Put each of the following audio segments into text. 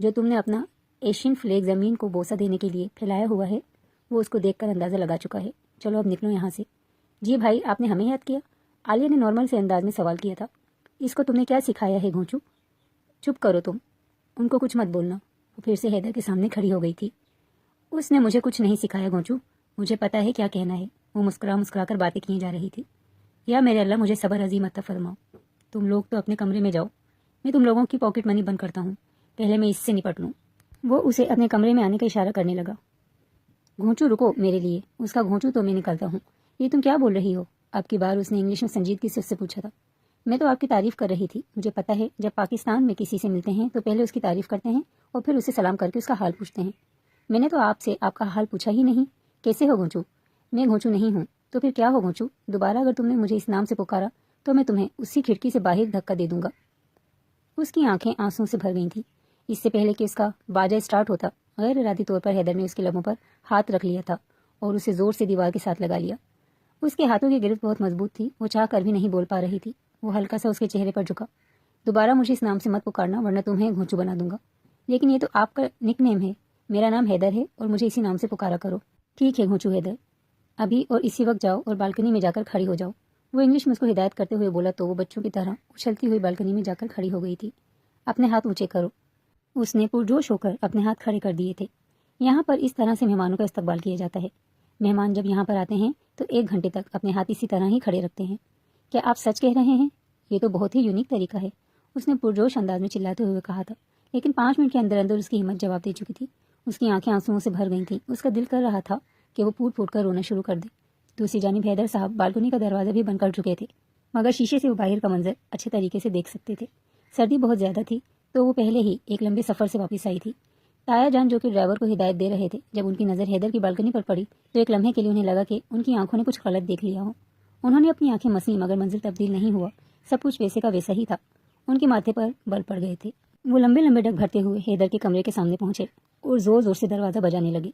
جو تم نے اپنا ایشین فلیگ زمین کو بوسہ دینے کے لیے پھیلایا ہوا ہے وہ اس کو دیکھ کر اندازہ لگا چکا ہے. چلو اب نکلو یہاں سے. جی بھائی, آپ نے ہمیں یاد کیا؟ عالیہ نے نارمل سے انداز میں سوال کیا تھا. اس کو تم نے کیا سکھایا ہے گھونچو؟ چپ کرو تم, ان کو کچھ مت بولنا. وہ پھر سے حیدر کے سامنے کھڑی ہو گئی تھی. اس نے مجھے کچھ نہیں سکھایا گھونچو, مجھے پتا ہے کیا کہنا ہے. وہ مسکرا کر باتیں کیے جا رہی تھی. یا میرے اللہ مجھے صبر عظیم عطا فرماؤ. تم لوگ تو اپنے کمرے میں جاؤ, میں تم لوگوں کی پاکٹ منی بند کرتا ہوں. پہلے میں اس سے نپٹ لوں. وہ اسے اپنے کمرے میں آنے کا اشارہ کرنے لگا. گھونچو رکو میرے لیے, اس کا گھونچو تو میں نکالتا ہوں. یہ تم کیا بول رہی ہو؟ اب کی بار اس نے انگلش میں سنجیدگی سے اس سے پوچھا تھا. میں تو آپ کی تعریف کر رہی تھی. مجھے پتا ہے جب پاکستان میں کسی سے ملتے ہیں تو پہلے اس کی تعریف کرتے ہیں اور پھر اسے سلام کر کے اس کا حال پوچھتے ہیں. میں نے تو آپ سے آپ کا حال پوچھا ہی نہیں. کیسے ہو گھونچو؟ میں گھونچو نہیں ہوں. تو پھر کیا ہو گھونچو؟ دوبارہ اگر تم نے مجھے اس نام سے پکارا تو میں تمہیں اسی کھڑکی سے باہر دھکا دے دوں گا. اس کی آنکھیں آنسوں سے بھر گئی تھیں. اس سے پہلے کہ اس کا باجا اسٹارٹ ہوتا, غیر ارادی طور پر حیدر نے اس کے لبوں پر ہاتھ رکھ لیا تھا اور اسے زور سے دیوار کے ساتھ لگا لیا. اس کے ہاتھوں کی گرفت بہت مضبوط تھی. وہ چاہ کر بھی نہیں بول پا رہی تھی. وہ ہلکا سا اس کے چہرے پر جھکا. دوبارہ مجھے اس نام سے مت پکارنا ورنہ تمہیں گھونچو بنا دوں گا. لیکن یہ تو آپ کا نک نیم ہے. میرا نام حیدر ہے اور مجھے اسی نام سے پکارا کرو. ٹھیک ہے گھونچو حیدر, ابھی اور اسی وقت جاؤ اور بالکنی میں جا کر کھڑی ہو جاؤ. وہ انگلش میں اس کو ہدایت کرتے ہوئے بولا تو وہ بچوں کی طرح اچھلتی ہوئی بالکنی میں جا کر کھڑی ہو گئی تھی. اپنے ہاتھ اونچے کرو. اس نے پرجوش ہو کر اپنے ہاتھ کھڑے کر دیے تھے. یہاں پر اس طرح سے مہمانوں کا استقبال کیا جاتا ہے. مہمان جب یہاں پر آتے ہیں تو 1 گھنٹے تک اپنے ہاتھ اسی طرح ہی کھڑے رکھتے ہیں. کیا آپ سچ کہہ رہے ہیں؟ یہ تو بہت ہی یونیک طریقہ ہے, اس نے پرجوش انداز میں چلاتے ہوئے کہا تھا. لیکن 5 منٹ کے اندر اندر اس کی ہمت جواب دے چکی تھی. اس کی آنکھیں آنسوؤں سے بھر گئی تھیں. اس کا دل کر رہا تھا کہ وہ پھوٹ پھوٹ کر رونا شروع کر دے. دوسری جانب حیدر صاحب بالکنی کا دروازہ بھی بند کر چکے تھے, مگر شیشے سے وہ باہر کا منظر اچھے طریقے سے دیکھ سکتے تھے. سردی بہت زیادہ تھی تو وہ پہلے ہی ایک لمبے سفر سے واپس آئی تھی. تایا جان جو کہ ڈرائیور کو ہدایت دے رہے تھے, جب ان کی نظر حیدر کی بالکنی پر پڑی تو ایک لمحے کے لیے انہیں لگا کہ ان کی آنکھوں نے کچھ غلط دیکھ لیا ہو. انہوں نے اپنی آنکھیں مسی مگر منظر تبدیل نہیں ہوا. سب کچھ ویسے کا ویسا ہی تھا. ان کے ماتھے پر بل پڑ گئے تھے. وہ لمبے لمبے ڈگ بھرتے ہوئے حیدر کے کمرے کے سامنے پہنچے اور زور زور سے دروازہ بجانے لگے.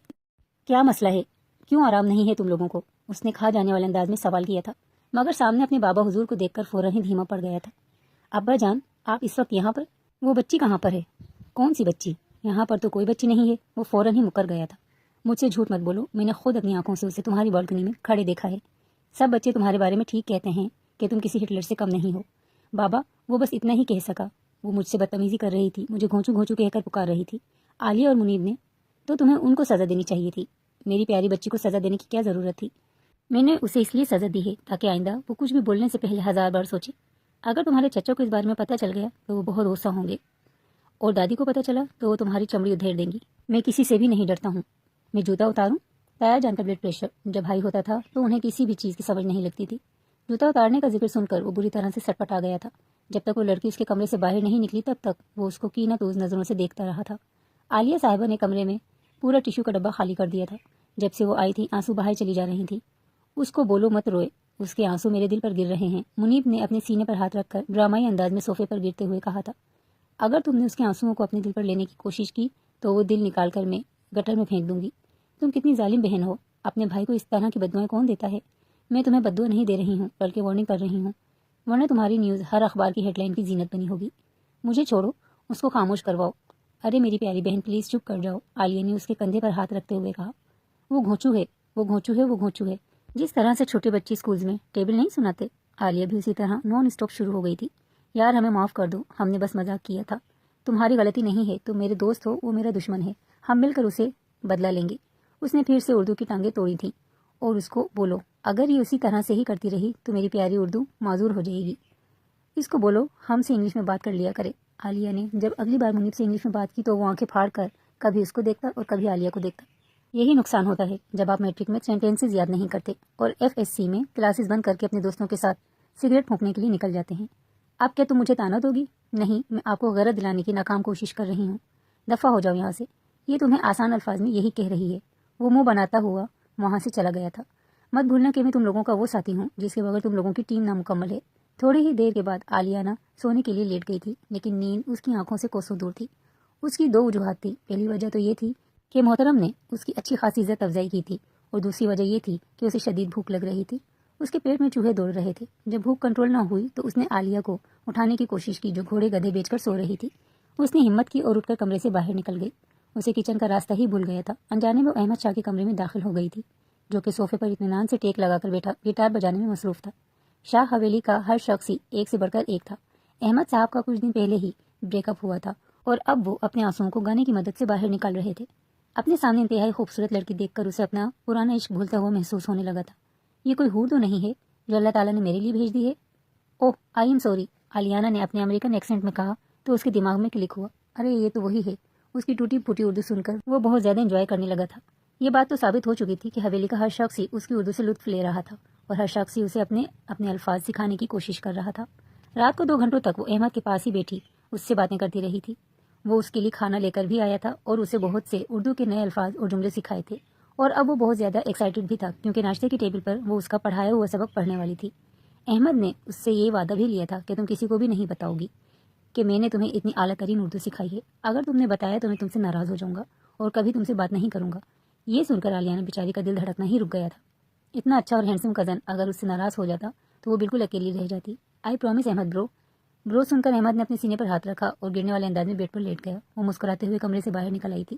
کیا مسئلہ ہے؟ کیوں آرام نہیں ہے تم لوگوں کو؟ اس نے کھا جانے والے انداز میں سوال کیا تھا, مگر سامنے اپنے بابا حضور کو دیکھ کر فوراً ہی دھیما پڑ گیا تھا. ابا جان, آپ اس وقت یہاں پر؟ وہ بچی کہاں پر ہے؟ کون سی بچی؟ یہاں پر تو کوئی بچی نہیں ہے. وہ فوراً ہی مکر گیا تھا. مجھ سے جھوٹ مت بولو, میں نے خود اپنی آنکھوں سے اسے تمہاری بالکنی میں کھڑے دیکھا ہے. سب بچے تمہارے بارے میں ٹھیک کہتے ہیں کہ تم کسی ہٹلر سے کم نہیں ہو. بابا, وہ بس اتنا ہی کہہ سکا. وہ مجھ سے بدتمیزی کر رہی تھی, مجھے گھونچو گھونچو کہہ کر پکار رہی تھی. عالیہ اور منیب نے تو تمہیں ان کو سزا دینی چاہیے تھی. میری پیاری بچی کو سزا دینے کی کیا ضرورت تھی؟ میں نے اسے اس لیے سزا دی ہے تاکہ آئندہ وہ کچھ بھی بولنے سے پہلے 1000 بار سوچے. اگر تمہارے چچا کو اس بارے میں پتہ چل گیا تو وہ بہت غصہ ہوں گے, اور دادی کو پتہ چلا تو وہ تمہاری چمڑی ادھیڑ دیں گی. میں کسی سے بھی نہیں ڈرتا ہوں. میں جوتا اتاروں؟ تایا جان کا بلڈ پریشر جب ہائی ہوتا تھا تو انہیں کسی بھی چیز کی سمجھ نہیں لگتی تھی. جوتا اتارنے کا ذکر سن کر وہ بری طرح سے سٹپٹ آ گیا تھا. جب تک وہ لڑکی اس کے کمرے سے باہر نہیں نکلی تب تک وہ اس کو کینتوز نظروں سے دیکھتا رہا تھا. عالیہ صاحبہ نے کمرے میں پورا ٹیشو کا ڈبہ خالی کر دیا تھا. جب سے وہ آئی تھی آنسو بہائے چلی جا رہی تھی. اس کو بولو مت روئے, اس کے آنسو میرے دل پر گر رہے ہیں. منیب نے اپنے سینے پر ہاتھ رکھ کر ڈرامائی انداز میں صوفے پر گرتے ہوئے کہا تھا. اگر تم نے اس کے آنسوؤں کو اپنے دل پر لینے کی کوشش کی تو وہ دل نکال کر میں گٹر میں پھینک دوں گی. تم کتنی ظالم بہن ہو. اپنے بھائی کو اس طرح کی بددعائیں کون دیتا ہے؟ میں تمہیں بددعا نہیں دے رہی ہوں بلکہ وارننگ کر رہی ہوں, ورنہ تمہاری نیوز ہر اخبار کی ہیڈ لائن کی زینت بنی ہوگی. مجھے چھوڑو, اس کو خاموش کرواؤ. ارے میری پیاری بہن پلیز چپ کر جاؤ, عالیہ نے اس کے کندھے پر ہاتھ رکھتے ہوئے کہا. وہ گھونچو ہے, وہ گھونچو ہے, وہ گھونچو ہے. جس طرح سے چھوٹے بچے اسکولز میں ٹیبل نہیں سناتے, عالیہ بھی اسی طرح نان اسٹاپ شروع ہو گئی تھی. یار ہمیں معاف کر دو, ہم نے بس مذاق کیا تھا. تمہاری غلطی نہیں ہے, تم میرے دوست ہو, وہ میرا دشمن ہے. ہم مل کر اسے بدلہ لیں گے. اس نے پھر سے اردو کی ٹانگیں توڑی تھیں اور اس کو بولو اگر یہ اسی طرح سے ہی کرتی رہی تو میری پیاری اردو معذور ہو جائے گی. اس کو بولو ہم سے انگلش میں بات کر لیا کرے. عالیہ نے جب اگلی بار منیب سے انگلش میں بات کی تو وہ آنکھیں پھاڑ کر کبھی اس کو دیکھتا اور کبھی عالیہ کو دیکھتا. یہی نقصان ہوتا ہے جب آپ میٹرک میں سینٹینسز یاد نہیں کرتے اور FSC میں کلاسز بند کر کے اپنے دوستوں کے ساتھ سگریٹ پھونکنے کے لیے نکل جاتے ہیں. اب کیا تم مجھے طعنہ دوگی؟ نہیں, میں آپ کو غرض دلانے کی ناکام کوشش کر رہی ہوں. دفع ہو جاؤ یہاں سے. یہ تمہیں آسان الفاظ میں یہی کہہ رہی ہے. وہ منہ بناتا ہوا وہاں سے چلا گیا تھا. مت بھولنا کہ میں تم لوگوں کا وہ ساتھی ہوں جس کے بغیر تم لوگوں کی ٹیم نامکمل ہے. تھوڑی ہی دیر کے بعد عالیہ سونے کے لیے لیٹ گئی تھی, لیکن نیند اس کی آنکھوں سے کوسوں دور تھی. اس کی 2 وجوہات تھی. پہلی وجہ تو یہ تھی کہ محترم نے اس کی اچھی خاصی عزت افزائی کی تھی, اور دوسری وجہ یہ تھی کہ اسے شدید بھوک لگ رہی تھی. اس کے پیٹ میں چوہے دوڑ رہے تھے. جب بھوک کنٹرول نہ ہوئی تو اس نے عالیہ کو اٹھانے کی کوشش کی جو گھوڑے گدھے بیچ کر سو رہی تھی. اس نے ہمت کی اور اٹھ کر کمرے سے باہر نکل گئی. اسے کچن کا راستہ ہی بھول گیا تھا. انجانے میں احمد شاہ کے کمرے میں داخل ہو گئی تھی، جو کہ صوفے پر اطمینان سے ٹیک لگا کر بیٹھا گٹار بجانے میں مصروف تھا. شاہ حویلی کا ہر شخص ہی ایک سے بڑھ کر ایک تھا. احمد صاحب کا کچھ دن پہلے ہی بریک اپ ہوا تھا اور اب وہ اپنے آنسوؤں کو گانے کی مدد سے باہر نکال رہے تھے. اپنے سامنے انتہائی خوبصورت لڑکی دیکھ کر اسے اپنا پرانا عشق بھولتا ہوا محسوس ہونے لگا تھا. یہ کوئی حور تو نہیں ہے جو اللہ تعالیٰ نے میرے لیے بھیج دی ہے؟ اوہ آئی ایم سوری، آلیانہ نے اپنے امریکن ایکسنٹ میں کہا تو اس کے دماغ میں کلک ہوا. ارے یہ تو وہی ہے. اس کی ٹوٹی پھوٹی اردو سن کر وہ بہت زیادہ انجوائے کرنے لگا تھا. یہ بات تو ثابت ہو چکی تھی کہ حویلی کا ہر شخص ہی اس کی اردو سے لطف لے رہا تھا اور ہر شخص ہی اسے اپنے الفاظ سکھانے کی کوشش کر رہا تھا. رات کو 2 گھنٹوں تک وہ احمد کے پاس ہی بیٹھی اس سے باتیں کرتی رہی تھی. وہ اس کے لیے کھانا لے کر بھی آیا تھا اور اسے بہت سے اردو کے نئے الفاظ اور جملے سکھائے تھے. اور اب وہ بہت زیادہ ایکسائٹڈ بھی تھا کیونکہ ناشتے کی ٹیبل پر وہ اس کا پڑھایا ہوا سبق پڑھنے والی تھی. احمد نے اس سے یہ وعدہ بھی لیا تھا کہ تم کسی کو بھی نہیں بتاؤ گی کہ میں نے تمہیں اتنی اعلیٰ ترین اردو سکھائی ہے. اگر تم نے بتایا تو میں تم سے ناراض ہو جاؤں گا اور کبھی تم سے بات نہیں کروں گا. یہ سن کر آلیانہ بیچاری کا دل دھڑکنا ہی رک گیا تھا. اتنا اچھا اور ہینڈسم کزن اگر اس سے ناراض ہو جاتا تو وہ بالکل اکیلی رہ جاتی. آئی پرومس احمد برو سن کر احمد نے اپنے سینے پر ہاتھ رکھا اور گرنے والے انداز میں بیڈ پر لیٹ گیا. وہ مسکراتے ہوئے کمرے سے باہر نکل آئی تھی.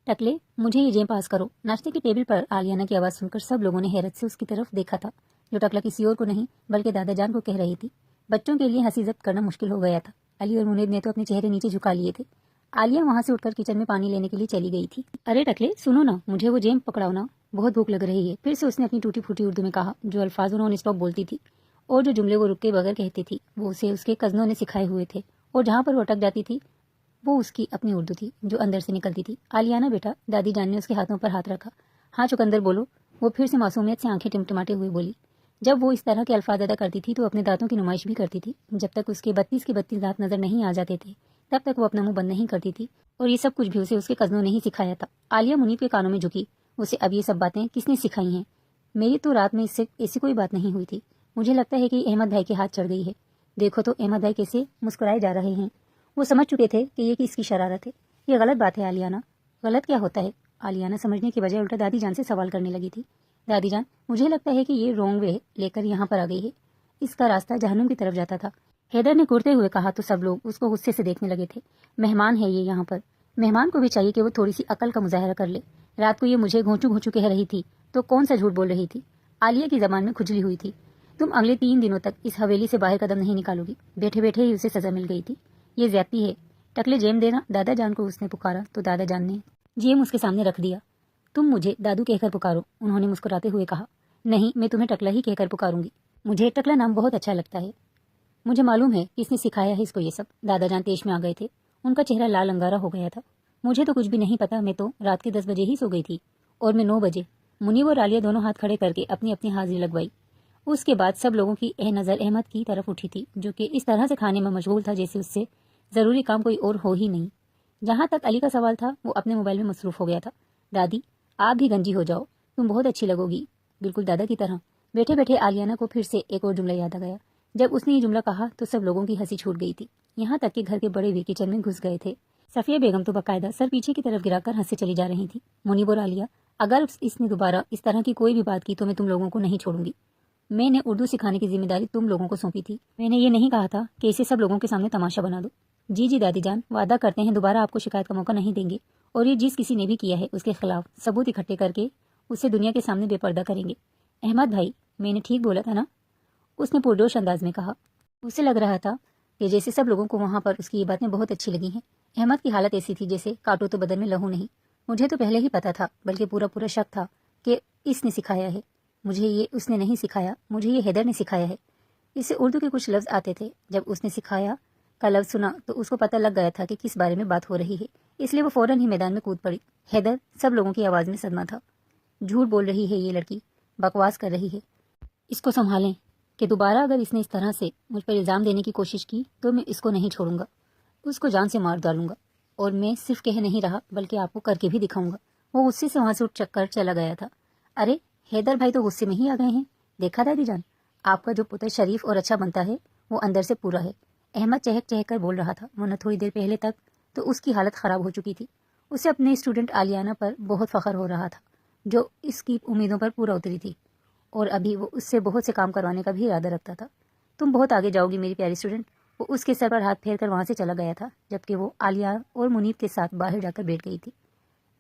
ٹکلے مجھے یہ جیم پاس کرو. ناشتے کی ٹیبل پر آلیانہ کی آواز سن کر سب لوگوں نے حیرت سے اس کی طرف دیکھا تھا، جو ٹکلا کسی اور کو نہیں بلکہ دادا جان کو کہہ رہی تھی. بچوں کے لیے ہنسی ضبط کرنا مشکل ہو گیا تھا. علی اور منیب نے تو اپنے چہرے نیچے جھکا لیے تھے. عالیہ وہاں سے اٹھ کر کچن میں پانی لینے کے لیے چلی گئی تھی. ارے ٹکلے سنو نا، مجھے وہ جیم پکڑاؤ نا، بہت بھوک لگ رہی ہے. پھر سے اس نے اپنی ٹوٹی پھوٹی اردو میں کہا. جو الفاظ انہوں نے اسٹاپ بولتی تھی اور جو جملے وہ رک کے بغیر کہتی تھی وہ اسے اس کے کزنوں نے سکھائے ہوئے تھے، اور جہاں پر وہ اٹک جاتی تھی وہ اس کی اپنی اردو تھی جو اندر سے نکلتی تھی. آلیانہ بیٹا، دادی جان نے اس کے ہاتھوں پر ہاتھ رکھا. ہاں چکندر بولو، وہ پھر سے معصومیت سے آنکھیں ٹمٹماتے ہوئے بولی. جب وہ اس طرح کے الفاظ ادا کرتی تھی تو اپنے دانتوں کی نمائش بھی کرتی تھی. جب تک اس کے 32 دانت نظر نہیں آ جاتے تھے تب تک وہ اپنا منہ بند نہیں کرتی تھی، اور یہ سب کچھ بھی اسے اس کے کزنوں نے ہی سکھایا تھا. عالیہ منیب کے کانوں میں جھکی. اسے اب یہ سب باتیں کس نے سکھائی ہیں؟ میری تو رات میں اس سے ایسی کوئی بات نہیں ہوئی تھی. مجھے لگتا ہے کہ احمد بھائی کے ہاتھ چڑھ گئی ہے. دیکھو تو احمد بھائی کیسے مسکرائے جا رہے ہیں. وہ سمجھ چکے تھے کہ یہ کس کی شرارت ہے. یہ غلط بات ہے آلیانہ. غلط کیا ہوتا ہے؟ آلیانہ سمجھنے کی بجائے الٹا دادی جان سے سوال کرنے لگی تھی. دادی جان، مجھے لگتا ہے کہ یہ رونگ وے لے کر یہاں پر آ گئی ہے. اس کا راستہ جہنم کی طرف جاتا تھا. حیدر نے کرتے ہوئے کہا تو سب لوگ اس کو غصے سے دیکھنے لگے تھے. مہمان ہے یہ یہاں پر، مہمان کو بھی چاہیے کہ وہ تھوڑی سی عقل کا مظاہرہ کر لے. رات کو یہ مجھے گھونچو کہہ رہی تھی تو کون سا جھوٹ بول رہی تھی؟ عالیہ کی زبان میں کھجلی ہوئی تھی. تم اگلے 3 دنوں تک اس حویلی سے باہر قدم نہیں نکالو گی. بیٹھے بیٹھے ہی اسے سزا مل گئی تھی. یہ زیادتی ہے. ٹکلے جیم دینا. دادا جان کو اس نے پکارا تو دادا جان نے جیم اس کے سامنے رکھ دیا. تم مجھے دادو کہہ کر پکارو، انہوں نے مسکراتے ہوئے کہا. نہیں، میں تمہیں ٹکلا ہی کہہ کر پکاروں گی. مجھے ٹکلا نام بہت اچھا لگتا ہے. مجھے معلوم ہے کس نے سکھایا ہے اس کو یہ سب. دادا جان تیش میں آ گئے تھے. ان کا چہرہ لال انگارا ہو گیا تھا. مجھے تو کچھ بھی نہیں پتا. میں تو رات کے 10 بجے ہی سو گئی تھی اور میں 9 بجے. منیب اور عالیہ دونوں ہاتھ کھڑے کر کے اپنی اپنی حاضری لگوائی. اس کے بعد سب لوگوں کی نظر احمد کی طرف اٹھی تھی، جو کہ اس طرح سے کھانے میں مشغول تھا جیسے اس سے ضروری کام کوئی اور ہو ہی نہیں. جہاں تک علی کا سوال تھا وہ اپنے موبائل میں مصروف ہو گیا تھا. دادی آپ بھی گنجی ہو جاؤ، تم بہت اچھی لگو گی، بالکل دادا کی طرح. بیٹھے بیٹھے آلیانہ کو پھر سے ایک اور جملہ یاد آ گیا. جب اس نے یہ جملہ کہا تو سب لوگوں کی ہنسی چھوٹ گئی تھی، یہاں تک کہ گھر کے بڑے بھی کچن میں گھس گئے تھے. صفیہ بیگم تو باقاعدہ سر پیچھے کی طرف گرا کر ہنسے چلی جا رہی تھی. منیب اور عالیہ، اگر اس نے دوبارہ اس طرح کی کوئی بھی بات کی تو میں تم لوگوں کو نہیں چھوڑوں گی. میں نے اردو سکھانے کی ذمہ داری تم لوگوں کو سونپی تھی. میں نے یہ نہیں کہا تھا کہ اسے سب لوگوں کے سامنے تماشا بنا دو. جی دادی جان، وعدہ کرتے ہیں دوبارہ آپ کو شکایت کا موقع نہیں دیں گے، اور یہ جس کسی نے بھی کیا ہے اس کے خلاف ثبوت اکٹھے کر کے اسے دنیا کے سامنے بے پردہ کریں گے. احمد بھائی، میں نے ٹھیک بولا تھا نا؟ اس نے پرجوش انداز میں کہا. اسے لگ رہا تھا کہ جیسے سب لوگوں کو وہاں پر اس کی یہ باتیں بہت اچھی لگی ہیں. احمد کی حالت ایسی تھی جیسے کاٹو تو بدن میں لہو نہیں. مجھے تو پہلے ہی پتا تھا، بلکہ پورا شک تھا کہ اس نے سکھایا ہے. مجھے یہ اس نے نہیں سکھایا، مجھے یہ حیدر نے سکھایا ہے. اسے اردو کے کچھ لفظ آتے تھے. جب اس نے سکھایا کا لفظ سنا تو اس کو پتہ لگ گیا تھا کہ کس بارے میں بات ہو رہی ہے، اس لیے وہ فوراً ہی میدان میں کود پڑی. حیدر، سب لوگوں کی آواز میں صدمہ تھا. جھوٹ بول رہی ہے یہ لڑکی، بکواس کر رہی ہے. اس کو سنبھالیں کہ دوبارہ اگر اس نے اس طرح سے مجھ پر الزام دینے کی کوشش کی تو میں اس کو نہیں چھوڑوں گا. اس کو جان سے مار ڈالوں گا، اور میں صرف کہہ نہیں رہا بلکہ آپ کو کر کے بھی دکھاؤں گا. وہ غصے سے وہاں سے اٹھ کر چلا گیا تھا. ارے حیدر بھائی تو غصے میں ہی آ گئے ہیں. دیکھا دادی جان، آپ کا جو پتر شریف اور اچھا بنتا ہے وہ اندر سے پورا ہے. احمد چہک چہک کر بول رہا تھا، ورنہ تھوڑی دیر پہلے تک تو اس کی حالت خراب ہو چکی تھی. اسے اپنے اسٹوڈنٹ آلیانہ پر بہت فخر ہو رہا تھا، جو اس کی امیدوں پر پورا اتری تھی، اور ابھی وہ اس سے بہت سے کام کروانے کا بھی ارادہ رکھتا تھا. تم بہت آگے جاؤ گی میری پیاری اسٹوڈنٹ، وہ اس کے سر پر ہاتھ پھیر کر وہاں سے چلا گیا تھا، جبکہ وہ عالیہ اور منیب کے ساتھ باہر جا کر بیٹھ گئی تھی۔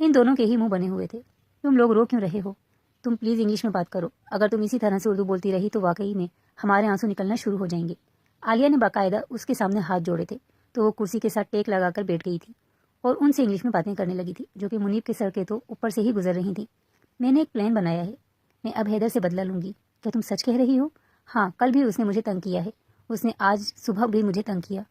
ان دونوں کے ہی منہ بنے ہوئے تھے۔ تم لوگ رو کیوں رہے ہو؟ تم پلیز انگلش میں بات کرو، اگر تم اسی طرح سے اردو بولتی رہی تو واقعی میں ہمارے آنسو نکلنا شروع ہو جائیں گے۔ عالیہ نے باقاعدہ اس کے سامنے ہاتھ جوڑے تھے تو وہ کرسی کے ساتھ ٹیک لگا کر بیٹھ گئی تھی اور ان سے انگلش میں باتیں کرنے لگی تھی، جو کہ منیب کے سر کے تو اوپر سے ہی گزر رہی تھیں۔ میں نے ایک پلان بنایا ہے، میں اب حیدر سے بدلہ لوں گی۔ کیا تم سچ کہہ رہی ہو؟ ہاں، کل بھی اس نے مجھے تنگ کیا ہے، اس نے آج صبح بھی مجھے تنگ کیا،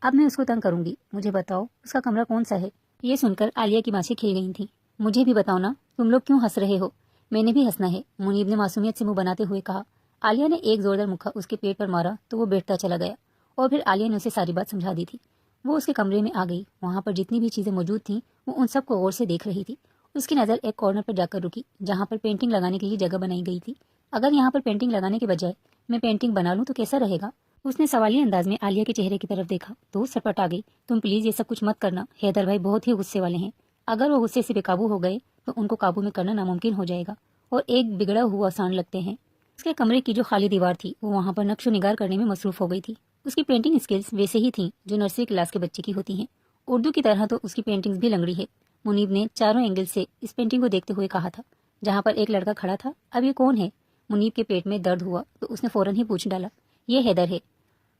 اب میں اس کو تنگ کروں گی۔ مجھے بتاؤ اس کا کمرہ کون سا ہے؟ یہ سن کر عالیہ کی بانسیں کھل گئی تھیں۔ مجھے بھی بتاؤ نا، تم لوگ کیوں ہنس رہے ہو؟ میں نے بھی ہنسنا ہے، منیب نے معصومیت سے منہ بناتے ہوئے کہا۔ عالیہ نے ایک زوردار مکہ اس کے پیٹ پر مارا تو وہ بیٹھتا چلا گیا، اور پھر عالیہ نے اسے ساری بات سمجھا دی تھی۔ وہ اس کے کمرے میں آ گئی، وہاں پر جتنی بھی چیزیں موجود تھیں وہ ان سب کو غور سے دیکھ رہی تھی۔ اس کی نظر ایک کارنر پر جا کر رکی جہاں پر پینٹنگ لگانے کے لیے جگہ بنائی گئی تھی۔ اگر یہاں پر پینٹنگ لگانے کے بجائے میں پینٹنگ بنا لوں تو کیسا رہے گا؟ اس نے سوالیہ انداز میں عالیہ کے چہرے کی طرف دیکھا تو سرپٹ آ گئی۔ تم پلیز یہ سب کچھ مت کرنا، حیدر بھائی بہت ہی غصے والے ہیں، اگر وہ غصے سے بے قابو ہو گئے تو ان کو قابو میں کرنا ناممکن ہو جائے گا اور ایک بگڑا ہوا سانڈ لگتے ہیں۔ اس کے کمرے کی جو خالی دیوار تھی وہ وہاں پر نقش و نگار کرنے میں مصروف ہو گئی تھی۔ اس کی پینٹنگ اسکلز ویسے ہی تھیں جو نرسری کلاس کے بچے کی ہوتی ہیں۔ اردو کی طرح تو اس کی پینٹنگز بھی لنگڑی ہے۔ منیب نے چاروں اینگل سے اس پینٹنگ کو دیکھتے ہوئے کہا تھا۔ جہاں پر ایک لڑکا کھڑا تھا، اب یہ کون ہے؟ منیب کے پیٹ میں درد ہوا تو اس نے فوراً ہی پوچھ ڈالا، یہ حیدر ہے۔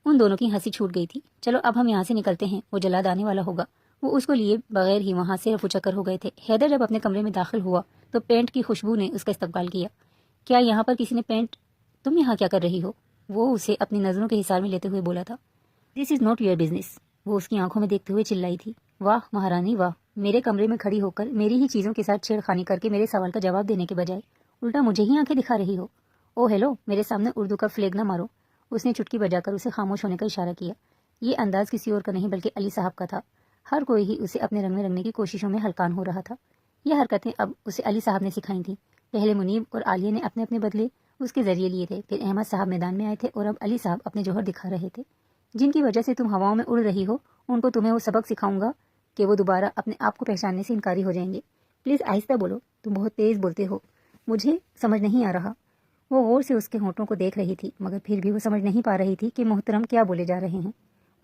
ان دونوں کی ہنسی چھوٹ گئی تھی۔ چلو اب ہم یہاں سے نکلتے ہیں، وہ جلاد آنے والا ہوگا۔ وہ اس کو لیے بغیر ہی وہاں سے رفو چکر ہو گئے تھے۔ حیدر جب اپنے کمرے میں داخل ہوا تو پینٹ کی خوشبو نے اس کا استقبال کیا۔ کیا یہاں پر کسی نے پینٹ؟ تم یہاں کیا کر رہی ہو؟ وہ اسے اپنی نظروں کے حصار میں لیتے ہوئے بولا تھا۔ دس از ناٹ یور بزنس، وہ اس کی آنکھوں میں دیکھتے ہوئے چلائی تھی۔ واہ مہارانی واہ، میرے کمرے میں کھڑی ہو کر میری ہی چیزوں کے ساتھ چھیڑ خانی کر کے میرے سوال کا جواب دینے کے بجائے الٹا مجھے ہی آنکھیں دکھا رہی ہو۔ او ہیلو، میرے سامنے اردو کا فلیگ نہ مارو۔ اس نے چٹکی بجا کر اسے خاموش ہونے کا اشارہ کیا۔ یہ انداز کسی اور کا نہیں بلکہ علی صاحب کا تھا۔ ہر کوئی ہی اسے اپنے رنگ میں رنگنے کی کوششوں میں ہلکان ہو رہا تھا۔ یہ حرکتیں اب اسے علی صاحب نے سکھائی تھیں۔ پہلے منیب اور عالیہ نے اپنے اپنے بدلے اس کے ذریعے لیے تھے، پھر احمد صاحب میدان میں آئے تھے اور اب علی صاحب اپنے جوہر دکھا رہے تھے۔ جن کی وجہ سے تم ہواؤں میں اڑ رہی ہو، ان کو تمہیں وہ سبق سکھاؤں گا کہ وہ دوبارہ اپنے آپ کو پہچاننے سے انکاری ہو جائیں گے۔ پلیز آہستہ بولو، تم بہت تیز بولتے ہو، مجھے سمجھ نہیں آ رہا۔ وہ غور سے اس کے ہونٹوں کو دیکھ رہی تھی، مگر پھر بھی وہ سمجھ نہیں پا رہی تھی کہ محترم کیا بولے جا رہے ہیں۔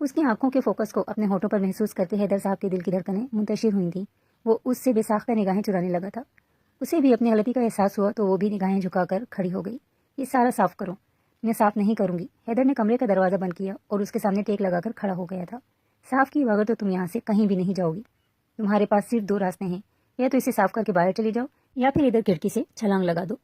اس کی آنکھوں کے فوکس کو اپنے ہونٹوں پر محسوس کرتے حیدر صاحب کے دل کی دھڑکنیں منتشر ہوئی تھیں۔ وہ اس سے بے ساختہ نگاہیں چرانے لگا تھا۔ اسے بھی اپنی غلطی کا احساس ہوا تو وہ بھی نگاہیں جھکا کر کھڑی ہو گئی۔ یہ سارا صاف کرو۔ میں صاف نہیں کروں گی۔ حیدر نے کمرے کا دروازہ بند کیا اور اس کے سامنے ٹیک لگا کر کھڑا ہو گیا تھا۔ صاف کی بغیر تو تم یہاں سے کہیں بھی نہیں جاؤ گی۔ تمہارے پاس صرف 2 راستے ہیں، یا تو اسے صاف کر کے باہر چلی جاؤ یا پھر ادھر کھڑکی سے چھلانگ لگا دو۔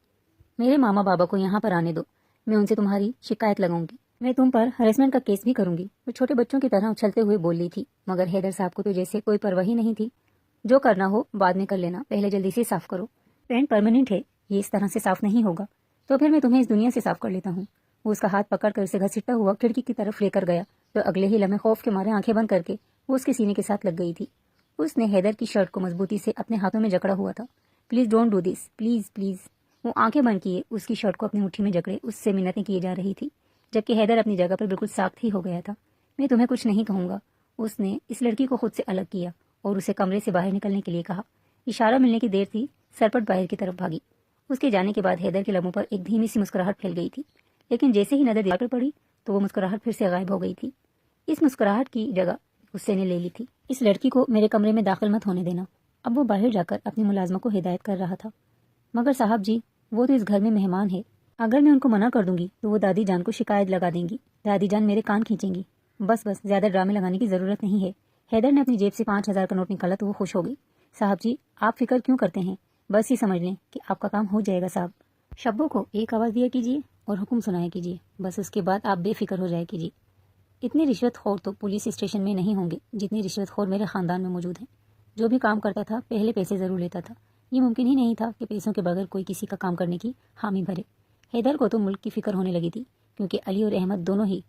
میرے ماما بابا کو یہاں پر آنے دو، میں ان سے تمہاری شکایت لگاؤں گی۔ میں تم پر ہراسمنٹ کا کیس بھی کروں گی۔ وہ چھوٹے بچوں کی طرح اچھلتے ہوئے بول رہی تھی، مگر حیدر صاحب کو تو جیسے کوئی پرواہ ہی نہیں تھی۔ جو کرنا ہو بعد میں کر لینا، پہلے جلدی سے صاف کرو۔ پینٹ پرماننٹ ہے، یہ اس طرح سے صاف نہیں ہوگا۔ تو پھر میں تمہیں اس دنیا سے صاف کر لیتا ہوں۔ وہ اس کا ہاتھ پکڑ کر اسے گھسیٹتا ہوا کھڑکی کی طرف لے کر گیا تو اگلے ہی لمحے خوف کے مارے آنکھیں بند کر کے وہ اس کے سینے کے ساتھ لگ گئی تھی۔ اس نے حیدر کی شرٹ کو مضبوطی سے اپنے ہاتھوں میں جکڑا ہوا تھا۔ Please don't do this, please please. وہ آنکھیں بند کیے اس کی شرٹ کو اپنی مٹھی میں جکڑے اس سے منتیں کیے جا رہی تھی، جبکہ حیدر اپنی جگہ پر بالکل ساخت ہی ہو گیا تھا۔ میں تمہیں کچھ نہیں کہوں گا۔ اس نے اس لڑکی کو خود سے الگ کیا اور اسے کمرے سے باہر نکلنے کے لیے کہا۔ اشارہ ملنے کی دیر تھی، سرپٹ باہر کی طرف بھاگی۔ اس کے جانے کے بعد حیدر کے لبوں پر ایک دھیمی سی مسکراہٹ پھیل گئی تھی، لیکن جیسے ہی نظر دیوار پر پڑی تو وہ مسکراہٹ پھر سے غائب ہو گئی تھی۔ اس مسکراہٹ کی جگہ غصے نے لے لی تھی۔ اس لڑکی کو میرے کمرے میں داخل مت ہونے دینا۔ اب وہ باہر جا کر اپنی ملازمہ کو ہدایت کر رہا تھا۔ مگر صاحب جی، وہ تو اس گھر میں مہمان ہے، اگر میں ان کو منع کر دوں گی تو وہ دادی جان کو شکایت لگا دیں گی، دادی جان میرے کان کھینچیں گی۔ بس بس، زیادہ ڈرامے لگانے کی ضرورت نہیں ہے۔ حیدر نے اپنی جیب سے 5000 کا نوٹ نکالا تو وہ خوش ہو گئی۔ صاحب جی، آپ فکر کیوں کرتے ہیں؟ بس یہ سمجھ لیں کہ آپ کا کام ہو جائے گا صاحب۔ شبوں کو ایک آواز دیا کیجیے اور حکم سنایا کیجیے، بس اس کے بعد آپ بے فکر ہو جائے کیجیے۔ اتنے رشوت خور تو پولیس اسٹیشن میں نہیں ہوں گے جتنے رشوت خور میرے خاندان میں موجود ہیں۔ جو بھی کام کرتا تھا پہلے پیسے ضرور لیتا تھا۔ یہ ممکن ہی نہیں تھا کہ پیسوں کے بغیر کوئی کسی کا کام کرنے کی حامی بھرے۔ حیدر کو تو ملک کی فکر ہونے لگی تھی، کیونکہ علی اور احمد دونوں ہی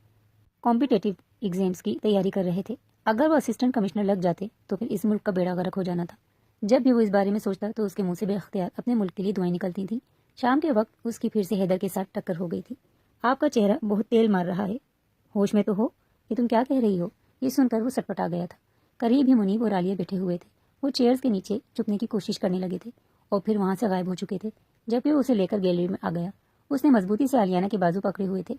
کمپیٹیٹیو ایگزامز کی تیاری کر رہے تھے۔ اگر وہ اسسٹنٹ کمشنر لگ جاتے تو پھر اس ملک کا بیڑا غرق ہو جانا تھا۔ جب بھی وہ اس بارے میں سوچتا تو اس کے منہ سے بے اختیار اپنے ملک کے لیے دعائیں نکلتی تھیں۔ شام کے وقت اس کی پھر سے حیدر کے ساتھ ٹکر ہو گئی تھی۔ آپ کا چہرہ بہت تیل مار رہا ہے، ہوش میں تو ہو؟ یہ تم کیا کہہ رہی ہو؟ یہ سن کر وہ سٹپٹا گیا تھا۔ قریب ہی منیب اور عالیہ بیٹھے ہوئے تھے۔ وہ چیئرز کے نیچے چھپنے کی کوشش کرنے لگے تھے اور پھر وہاں سے غائب ہو چکے تھے، جبکہ وہ اسے لے کر گیلری میں آ گیا۔ اس نے مضبوطی سے عالیانہ کے بازو پکڑے ہوئے تھے۔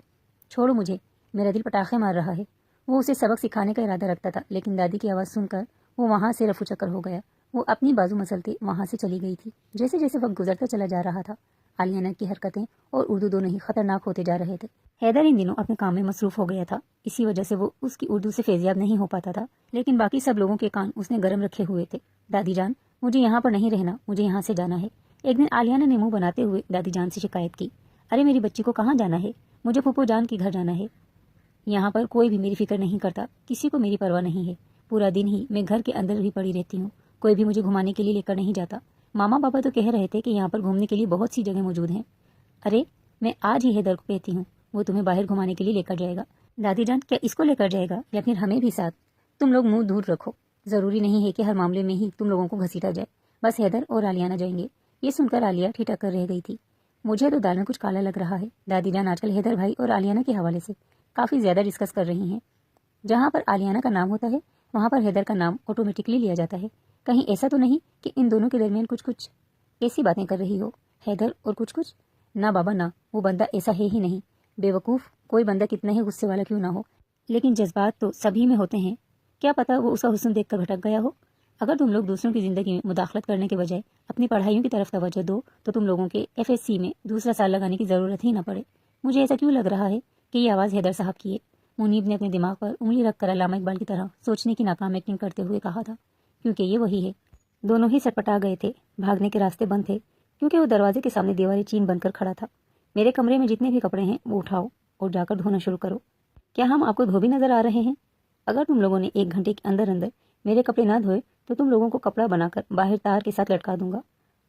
چھوڑو مجھے، میرا دل پٹاخے مار رہا ہے۔ وہ اسے سبق سکھانے کا ارادہ رکھتا تھا، لیکن دادی کی آواز سن کر وہ وہاں سے رفو چکر ہو گیا۔ وہ اپنی بازو مسلتے وہاں سے چلی گئی تھی۔ جیسے جیسے وقت گزرتا چلا جا رہا تھا، عالیہ کی حرکتیں اور اردو دونوں ہی خطرناک ہوتے جا رہے تھے۔ حیدر ان دنوں اپنے کام میں مصروف ہو گیا تھا، اسی وجہ سے وہ اس کی اردو سے فیضیاب نہیں ہو پاتا تھا، لیکن باقی سب لوگوں کے کان اس نے گرم رکھے ہوئے تھے۔ دادی جان، مجھے یہاں پر نہیں رہنا، مجھے یہاں سے جانا ہے۔ ایک دن عالیہ نے منہ بناتے ہوئے دادی جان سے شکایت کی، ارے میری بچی کو کہاں جانا ہے؟ مجھے پھپھو جان کے گھر جانا ہے۔ یہاں پر کوئی بھی میری فکر نہیں کرتا، کسی کو میری پرواہ نہیں ہے۔ پورا دن ہی میں گھر کے اندر ہی پڑی رہتی ہوں، کوئی بھی مجھے گھمانے کے لیے لے کر نہیں جاتا۔ ماما پاپا تو کہہ رہے تھے کہ یہاں پر گھومنے کے لیے بہت سی جگہ موجود ہیں۔ ارے میں آج ہی حیدر کو کہتی ہوں، وہ تمہیں باہر گھمانے کے لیے لے کر جائے گا۔ دادی جان، کیا اس کو لے کر جائے گا یا پھر ہمیں بھی ساتھ؟ تم لوگ منہ دور رکھو، ضروری نہیں ہے کہ ہر معاملے میں ہی تم لوگوں کو گھسیٹا جائے۔ بس حیدر اور عالیہ نہ جائیں گے۔ یہ سن کر عالیہ ٹھٹک کر رہ گئی تھی۔ مجھے تو دال میں کچھ کالا لگ رہا ہے۔ دادی جان آج کل حیدر بھائی اور عالیہ کے حوالے سے کافی زیادہ ڈسکس کر رہی ہیں۔ جہاں پر عالیہ کا نام ہوتا ہے وہاں پر حیدر کا نام آٹومیٹکلی لیا جاتا ہے۔ کہیں ایسا تو نہیں کہ ان دونوں کے درمیان کچھ ایسی باتیں کر رہی ہو حیدر اور کچھ؟ نہ بابا نہ، وہ بندہ ایسا ہے ہی نہیں۔ بے وقوف، کوئی بندہ کتنا ہی غصے والا کیوں نہ ہو، لیکن جذبات تو سبھی میں ہوتے ہیں۔ کیا پتا وہ اس کا حسن دیکھ کر بھٹک گیا ہو۔ اگر تم لوگ دوسروں کی زندگی میں مداخلت کرنے کے بجائے اپنی پڑھائیوں کی طرف توجہ دو تو تم لوگوں کے FSC میں دوسرا سال لگانے کی ضرورت ہی نہ پڑے۔ مجھے ایسا کیوں لگ رہا ہے کہ یہ آواز حیدر صاحب کی ہے؟ منیب نے اپنے دماغ پر انگلی رکھ کر علامہ اقبال کی طرح سوچنے کی ناکام ایکٹنگ کرتے ہوئے کہا تھا، کیونکہ یہ وہی ہے۔ دونوں ہی سٹپٹا گئے تھے، بھاگنے کے راستے بند تھے، کیونکہ وہ دروازے کے سامنے دیواریں چین بن کر کھڑا تھا۔ میرے کمرے میں جتنے بھی کپڑے ہیں وہ اٹھاؤ اور جا کر دھونا شروع کرو۔ کیا ہم آپ کو دھوبی نظر آ رہے ہیں؟ اگر تم لوگوں نے 1 گھنٹے کے اندر میرے کپڑے نہ دھوئے تو تم لوگوں کو کپڑا بنا کر باہر تار کے ساتھ لٹکا دوں گا۔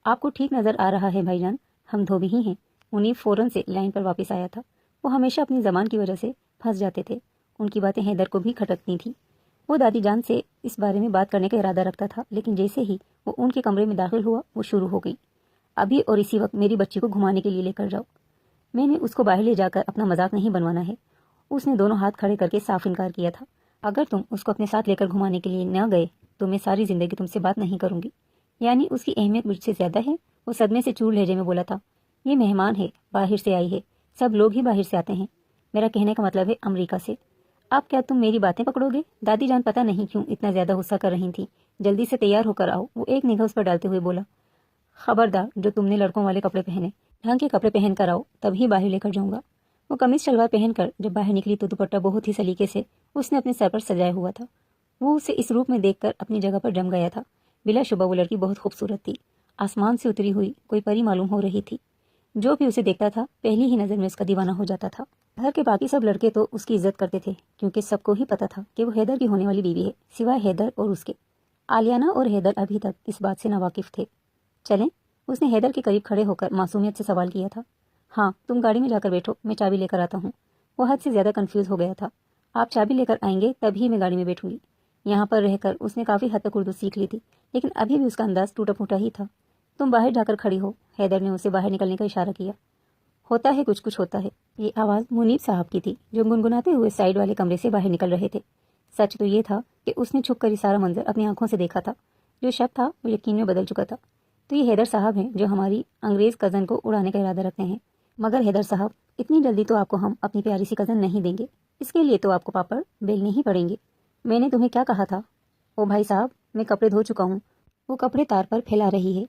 آپ کو ٹھیک نظر آ رہا ہے بھائی جان، ہم دھوبی ہی ہیں۔ منیب فوراً سے لائن پر واپس آیا تھا۔ وہ ہمیشہ اپنی زبان کی وجہ سے پھنس جاتے تھے، ان کی باتیں حیدر کو بھی کھٹکتی تھیں۔ وہ دادی جان سے اس بارے میں بات کرنے کا ارادہ رکھتا تھا، لیکن جیسے ہی وہ ان کے کمرے میں داخل ہوا وہ شروع ہو گئی، ابھی اور اسی وقت میری بچی کو گھمانے کے لیے لے کر جاؤ۔ میں نے اس کو باہر لے جا کر اپنا مذاق نہیں بنوانا ہے۔ اس نے دونوں ہاتھ کھڑے کر کے صاف انکار کیا تھا۔ اگر تم اس کو اپنے ساتھ لے کر گھمانے کے لیے نہ گئے تو میں ساری زندگی تم سے بات نہیں کروں گی۔ یعنی اس کی اہمیت مجھ سے زیادہ ہے؟ وہ صدمے سے چور لہجے میں بولا تھا۔ یہ مہمان ہے، باہر سے آئی ہے، سب لوگ ہی باہر سے آتے ہیں۔ میرا کہنے کا مطلب ہے امریکہ سے۔ اب کیا تم میری باتیں پکڑو گے؟ دادی جان پتہ نہیں کیوں اتنا زیادہ غصہ کر رہی تھی۔ جلدی سے تیار ہو کر آؤ، وہ ایک نگاہ اس پر ڈالتے ہوئے بولا۔ خبردار، جو تم نے لڑکوں والے کپڑے پہنے، ڈھنگ کے کپڑے پہن کر آؤ، تبھی باہر لے کر جاؤں گا۔ وہ قمیص شلوار پہن کر جب باہر نکلی تو دوپٹہ بہت ہی سلیقے سے اس نے اپنے سر پر سجایا ہوا تھا۔ وہ اسے اس روپ میں دیکھ کر اپنی جگہ پر جم گیا تھا۔ بلا شبہ وہ لڑکی بہت خوبصورت تھی، آسمان سے اتری ہوئی کوئی پری معلوم ہو رہی تھی۔ جو بھی اسے دیکھتا تھا پہلی ہی نظر میں اس کا دیوانہ ہو جاتا تھا۔ گھر کے باقی سب لڑکے تو اس کی عزت کرتے تھے، کیونکہ سب کو ہی پتا تھا کہ وہ حیدر کی ہونے والی بیوی ہے، سوائے حیدر اور اس کے۔ عالیہ اور حیدر ابھی تک اس بات سے ناواقف تھے۔ چلیں، اس نے حیدر کے قریب کھڑے ہو کر معصومیت سے سوال کیا تھا۔ ہاں، تم گاڑی میں جا کر بیٹھو، میں چابی لے کر آتا ہوں۔ وہ حد سے زیادہ کنفیوز ہو گیا تھا۔ آپ چابی لے کر آئیں گے تبھی میں گاڑی میں بیٹھوں گی۔ یہاں پر رہ کر اس نے کافی حد تک اردو سیکھ لی تھی، لیکن ابھی بھی اس کا انداز ٹوٹا پھوٹا ہی تھا۔ تم باہر جا کر کھڑی ہو، حیدر نے اسے باہر نکلنے کا اشارہ کیا۔ ہوتا ہے کچھ ہوتا ہے۔ یہ آواز منیب صاحب کی تھی، جو گنگناتے ہوئے سائیڈ والے کمرے سے باہر نکل رہے تھے۔ سچ تو یہ تھا کہ اس نے چھپ کر یہ سارا منظر اپنی آنکھوں سے دیکھا تھا۔ جو شک تھا وہ یقین میں بدل چکا تھا۔ تو یہ حیدر صاحب ہیں جو ہماری انگریز کزن کو اڑانے کا ارادہ رکھتے ہیں۔ مگر حیدر صاحب، اتنی جلدی تو آپ کو ہم اپنی پیاری سی کزن نہیں دیں گے، اس کے لیے تو آپ کو پاپڑ بیلنے ہی پڑیں گے۔ میں نے تمہیں کیا کہا تھا؟ او بھائی صاحب، میں کپڑے دھو چکا ہوں۔ وہ کپڑے تار پر پھیلا رہی ہے۔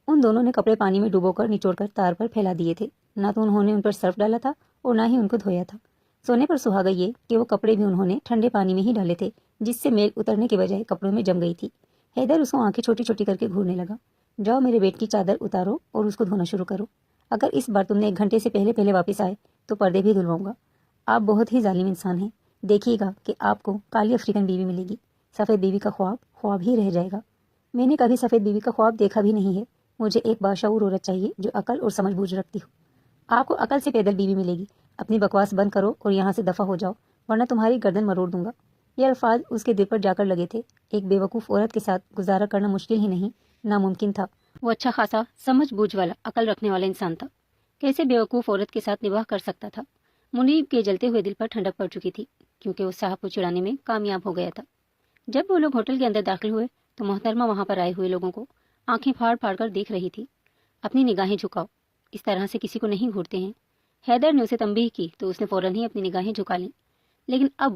ان دونوں نے کپڑے پانی میں ڈبو کر نچوڑ کر تار پر پھیلا دیے تھے۔ نہ تو انہوں نے ان پر سرف ڈالا تھا اور نہ ہی ان کو دھویا تھا۔ سونے پر سہاگا یہ کہ وہ کپڑے بھی انہوں نے ٹھنڈے پانی میں ہی ڈالے تھے، جس سے میل اترنے کے بجائے کپڑوں میں جم گئی تھی۔ حیدر اس کو آنکھیں چھوٹی چھوٹی کر کے گھورنے لگا۔ جاؤ میرے بیٹ کی چادر اتارو اور اس کو دھونا شروع کرو۔ اگر اس بار تم نے 1 گھنٹے سے پہلے واپس آئے تو پردے بھی دھلواؤں گا۔ آپ بہت ہی ظالم انسان ہیں۔ دیکھیے گا کہ آپ کو کالی افریقن بیوی ملے گی۔ سفید بیوی کا خواب ہی رہ جائے گا۔ میں نے کبھی سفید بیوی کا خواب دیکھا بھی نہیں ہے۔ مجھے ایک باشعور عورت چاہیے جو عقل اور سمجھ بوجھ رکھتی ہو۔ آپ کو عقل سے پیدل بیوی ملے گی۔ اپنی بکواس بند کرو اور یہاں سے دفع ہو جاؤ، ورنہ تمہاری گردن مروڑ دوں گا۔ یہ الفاظ اس کے دل پر جا کر لگے تھے۔ ایک بے وقوف عورت کے ساتھ گزارا کرنا مشکل ہی نہیں، ناممکن تھا۔ وہ اچھا خاصا سمجھ بوجھ والا، عقل رکھنے والا انسان تھا، کیسے بے وقوف عورت کے ساتھ نباہ کر سکتا تھا؟ منیب کے جلتے ہوئے دل پر ٹھنڈک پڑ چکی تھی، کیونکہ وہ صاحب کو چڑھانے میں کامیاب ہو گیا تھا۔ جب وہ لوگ ہوٹل کے اندر داخل ہوئے تو محترمہ وہاں پر آئے ہوئے لوگوں کو آنکھیں پھاڑ پھاڑ کر دیکھ رہی تھی۔ اپنی نگاہیں جھکاؤ، اس طرح سے کسی کو نہیں گھورتے ہیں۔ حیدر نے اسے تنبیہ کی تو اس نے فوراً ہی اپنی نگاہیں جھکا لیں، لیکن اب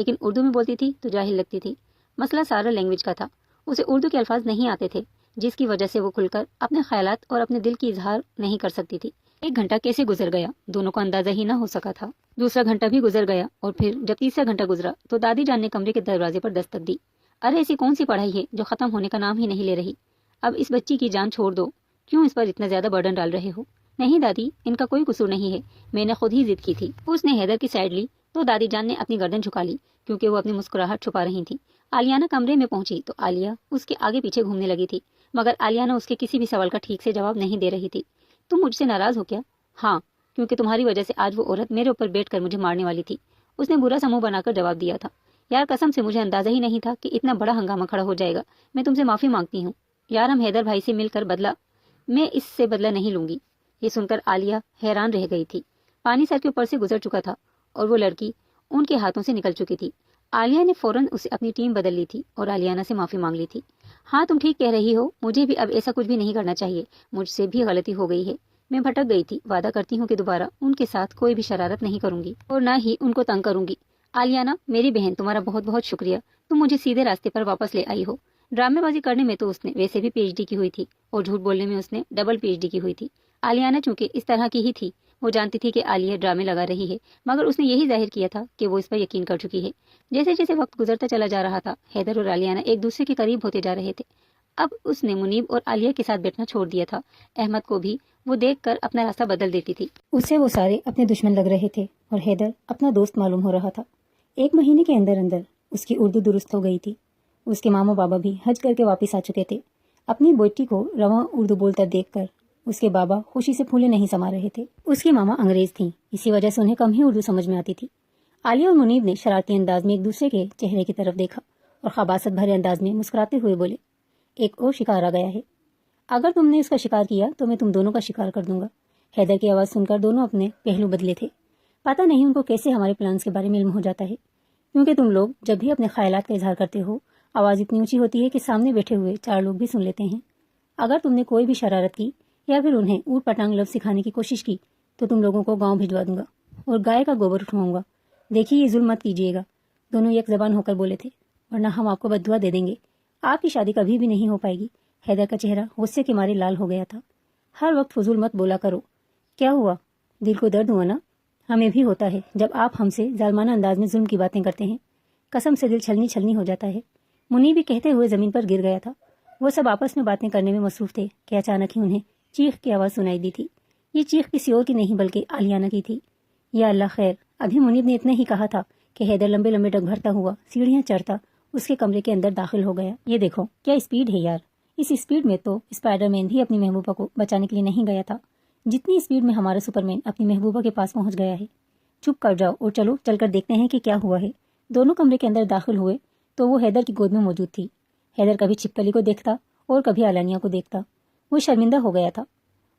لیکن اردو میں بولتی تھی تو جاہل لگتی تھی۔ مسئلہ سارا لینگویج کا تھا، اسے اردو کے الفاظ نہیں آتے تھے، جس کی وجہ سے وہ کھل کر اپنے خیالات اور اپنے دل کی اظہار نہیں کر سکتی تھی۔ 1 گھنٹہ کیسے گزر گیا دونوں کو اندازہ ہی نہ ہو سکا تھا۔ دوسرا گھنٹہ بھی گزر گیا اور پھر جب تیسرا گھنٹہ گزرا تو دادی جان نے کمرے کے دروازے پر دستک دی۔ ارے ایسی کون سی پڑھائی ہے جو ختم ہونے کا نام ہی نہیں لے رہی؟ اب اس بچی کی جان چھوڑ دو، کیوں اس پر اتنا زیادہ برڈن ڈال رہے ہو؟ نہیں دادی، ان کا کوئی قصور نہیں ہے، میں نے خود ہی ضد کی تھی۔ اس نے حیدر کی سائڈ لی تو دادی جان نے اپنی گردن جھکا لی کیونکہ وہ اپنی مسکراہٹ چھپا رہی تھی۔ آلیانہ کمرے میں پہنچی تو عالیہ اس کے آگے پیچھے گھومنے لگی تھی، مگر آلیانہ اس کے کسی بھی سوال کا ٹھیک سے جواب نہیں دے رہی تھی۔ تم مجھ سے ناراض ہو کیا؟ ہاں، کیونکہ تمہاری وجہ سے آج وہ عورت میرے اوپر بیٹھ کر مجھے مارنے والی تھی، اس نے برا سا منہ بنا کر جواب دیا تھا۔ یار قسم سے مجھے اندازہ ہی نہیں تھا کہ اتنا بڑا ہنگامہ کھڑا ہو جائے گا، میں تم سے معافی مانگتی ہوں یار، ہم حیدر بھائی سے مل کر میں اس سے بدلہ نہیں لوں گی۔ یہ سن کر عالیہ حیران رہ گئی تھی، پانی سر کے اوپر سے گزر چکا تھا اور وہ لڑکی ان کے ہاتھوں سے نکل چکی تھی۔ عالیہ نے فوراً اسے اپنی ٹیم بدل لی تھی اور آلیانہ سے معافی مانگ لی تھی۔ ہاں تم ٹھیک کہہ رہی ہو، مجھے بھی اب ایسا کچھ بھی نہیں کرنا چاہیے، مجھ سے بھی غلطی ہو گئی ہے، میں بھٹک گئی تھی، وعدہ کرتی ہوں کہ دوبارہ ان کے ساتھ کوئی بھی شرارت نہیں کروں گی اور نہ ہی ان کو تنگ کروں گی۔ آلیانہ میری بہن، تمہارا بہت بہت شکریہ، تم مجھے سیدھے راستے پر واپس لے آئی ہو۔ ڈرامے بازی کرنے میں تو اس نے ویسے بھی پی ایچ ڈی کی ہوئی تھی اور جھوٹ بولنے میں اس نے ڈبل پی ایچ ڈی کی ہوئی تھی۔ آلیانہ چونکہ اس طرح کی ہی تھی، وہ جانتی تھی کہ عالیہ ڈرامے لگا رہی ہے، مگر اس نے یہی ظاہر کیا تھا کہ وہ اس پر یقین کر چکی ہے۔ جیسے جیسے وقت گزرتا چلا جا رہا تھا، حیدر اور آلیانہ ایک دوسرے کے قریب ہوتے جا رہے تھے۔ اب اس نے منیب اور عالیہ کے ساتھ بیٹھنا چھوڑ دیا تھا۔ احمد کو بھی وہ دیکھ کر اپنا راستہ بدل دیتی تھی، اسے وہ سارے اپنے دشمن لگ رہے تھے اور حیدر اپنا دوست معلوم ہو رہا تھا۔ 1 مہینے کے اندر اندر اس کی اردو درست ہو گئی تھی۔ اس کے ماما بابا بھی حج کر کے واپس آ چکے تھے۔ اپنی بیٹی کو رواں اردو بولتا دیکھ کر اس کے بابا خوشی سے پھولے نہیں سما رہے تھے۔ اس کی ماما انگریز تھیں، اسی وجہ سے انہیں کم ہی اردو سمجھ میں آتی تھی۔ عالیہ اور منیب نے شرارتی انداز میں ایک دوسرے کے چہرے کی طرف دیکھا اور خباثت بھرے انداز میں مسکراتے ہوئے بولے، ایک اور شکار آ گیا ہے، اگر تم نے اس کا شکار کیا تو میں تم دونوں کا شکار کر دوں گا۔ حیدر کی آواز سن کر دونوں اپنے پہلو بدلے تھے۔ پتہ نہیں ان کو کیسے ہمارے پلانس کے بارے میں علم ہو جاتا ہے، کیونکہ تم لوگ جب بھی اپنے خیالات کا اظہار کرتے ہو آواز اتنی اونچی ہوتی ہے کہ سامنے بیٹھے ہوئے 4 لوگ بھی سن لیتے ہیں۔ اگر تم نے کوئی بھی شرارت کی یا پھر انہیں اوٹ پٹانگ لفظ سکھانے کی کوشش کی تو تم لوگوں کو گاؤں بھجوا دوں گا اور گائے کا گوبر اٹھواؤں گا۔ دیکھیے یہ ظلم مت کیجیے گا۔ دونوں یک زبان ہو کر بولے تھے، ورنہ ہم آپ کو بددعا دے دیں گے، آپ کی شادی کبھی بھی نہیں ہو پائے گی۔ حیدر کا چہرہ غصے کے مارے لال ہو گیا تھا۔ ہر وقت فضول مت بولا کرو۔ کیا ہوا؟ دل کو درد ہوا نا؟ ہمیں بھی ہوتا ہے جب آپ ہم سے ظالمانہ انداز میں ظلم کی باتیں کرتے ہیں، قسم سے دل چھلنی ہو جاتا ہے۔ منی بھی کہتے ہوئے زمین پر گر گیا تھا۔ وہ سب آپس میں باتیں کرنے میں مصروف تھے کہ اچانک ہی انہیں چیخ کی آواز سنائی دی تھی۔ یہ چیخ کسی اور کی نہیں بلکہ آلیانہ کی تھی۔ یا اللہ خیر، ابھی منیب نے اتنا ہی کہا تھا کہ حیدر لمبے لمبے ڈگ بھرتا ہوا سیڑھیاں چڑھتا اس کے کمرے کے اندر داخل ہو گیا۔ یہ دیکھو کیا اسپیڈ ہے یار، اس اسپیڈ میں تو اسپائڈر مین بھی اپنی محبوبہ کو بچانے کے لیے نہیں گیا تھا جتنی اسپیڈ میں ہمارا سپر مین اپنی محبوبہ کے پاس پہنچ گیا ہے۔ چپ کر جاؤ اور چلو چل کر دیکھتے ہیں کہ کیا ہوا ہے۔ دونوں کمرے کے اندر داخل ہوئے تو وہ حیدر کی گود میں موجود تھی۔ حیدر کبھی چھپکلی کو دیکھتا اور کبھی علانیہ کو دیکھتا۔ وہ شرمندہ ہو گیا تھا،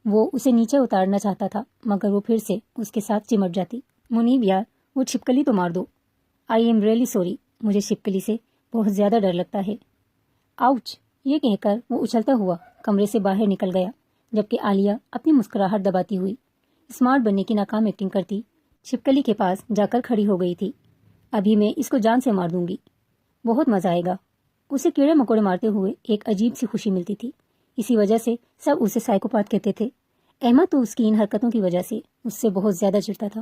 وہ اسے نیچے اتارنا چاہتا تھا مگر وہ پھر سے اس کے ساتھ چمٹ جاتی۔ منیب یار وہ چھپکلی تو مار دو۔ آئی ایم ریئلی سوری، مجھے چھپکلی سے بہت زیادہ ڈر لگتا ہے۔ آؤچ، یہ کہہ کر وہ اچھلتا ہوا کمرے سے باہر نکل گیا، جبکہ عالیہ اپنی مسکراہٹ دباتی ہوئی اسمارٹ بننے کی ناکام ایکٹنگ کرتی چھپکلی کے پاس جا کر کھڑی ہو گئی تھی۔ ابھی میں اس کو جان سے مار دوں گی، بہت مزہ آئے گا۔ اسے کیڑے مکوڑے مارتے ہوئے ایک عجیب سی خوشی ملتی تھی، اسی وجہ سے سب اسے سائیکوپاتھ کہتے تھے۔ احمد تو اس کی ان حرکتوں کی وجہ سے اس سے بہت زیادہ چڑھتا تھا۔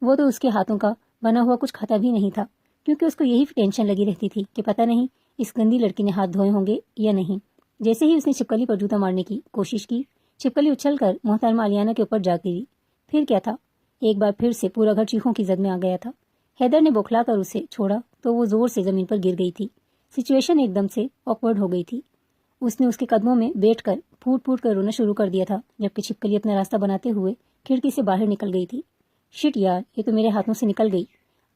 وہ تو اس کے ہاتھوں کا بنا ہوا کچھ کھاتا بھی نہیں تھا، کیونکہ اس کو یہی ٹینشن لگی رہتی تھی کہ پتہ نہیں اس گندی لڑکی نے ہاتھ دھوئے ہوں گے یا نہیں۔ جیسے ہی اس نے چھپکلی پر جوتا مارنے کی کوشش کی، چھپکلی اچھل کر محترمہ آلیانہ کے اوپر جا گری۔ پھر کیا تھا، ایک بار پھر سے پورا گھر چیخوں کی زد میں آ گیا تھا۔ حیدر نے بوکھلا کر اسے چھوڑا تو وہ زور سے زمین پر گر گئی تھی۔ سچویشن ایک دم سے آکورڈ ہو گئی تھی۔ اس نے اس کے قدموں میں بیٹھ کر پھوٹ پھوٹ کر رونا شروع کر دیا تھا، جبکہ چھپکلی اپنا راستہ بناتے ہوئے کھڑکی سے باہر نکل گئی تھی۔ شٹ یار، یہ تو میرے ہاتھوں سے نکل گئی۔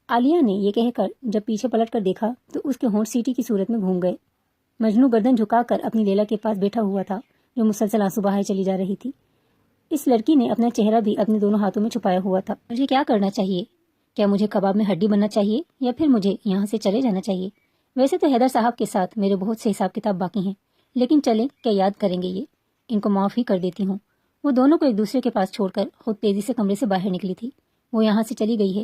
عالیہ نے یہ کہہ کر جب پیچھے پلٹ کر دیکھا تو اس کے ہونٹ سیٹی کی صورت میں گھوم گئے۔ مجنو گردن جھکا کر اپنی لیلا کے پاس بیٹھا ہوا تھا، جو مسلسل آنسو بہائے چلی جا رہی تھی۔ اس لڑکی نے اپنا چہرہ بھی اپنے دونوں ہاتھوں میں چھپایا ہوا تھا۔ مجھے کیا کرنا چاہیے؟ کیا مجھے کباب میں ہڈی بننا چاہیے یا پھر مجھے یہاں سے چلے جانا چاہیے؟ ویسے تو حیدر صاحب کے ساتھ میرے بہت سے حساب کتاب باقی ہیں، لیکن چلیں کیا یاد کریں گے، یہ ان کو معاف ہی کر دیتی ہوں۔ وہ دونوں کو ایک دوسرے کے پاس چھوڑ کر خود تیزی سے کمرے سے باہر نکلی تھی۔ وہ یہاں سے چلی گئی ہے،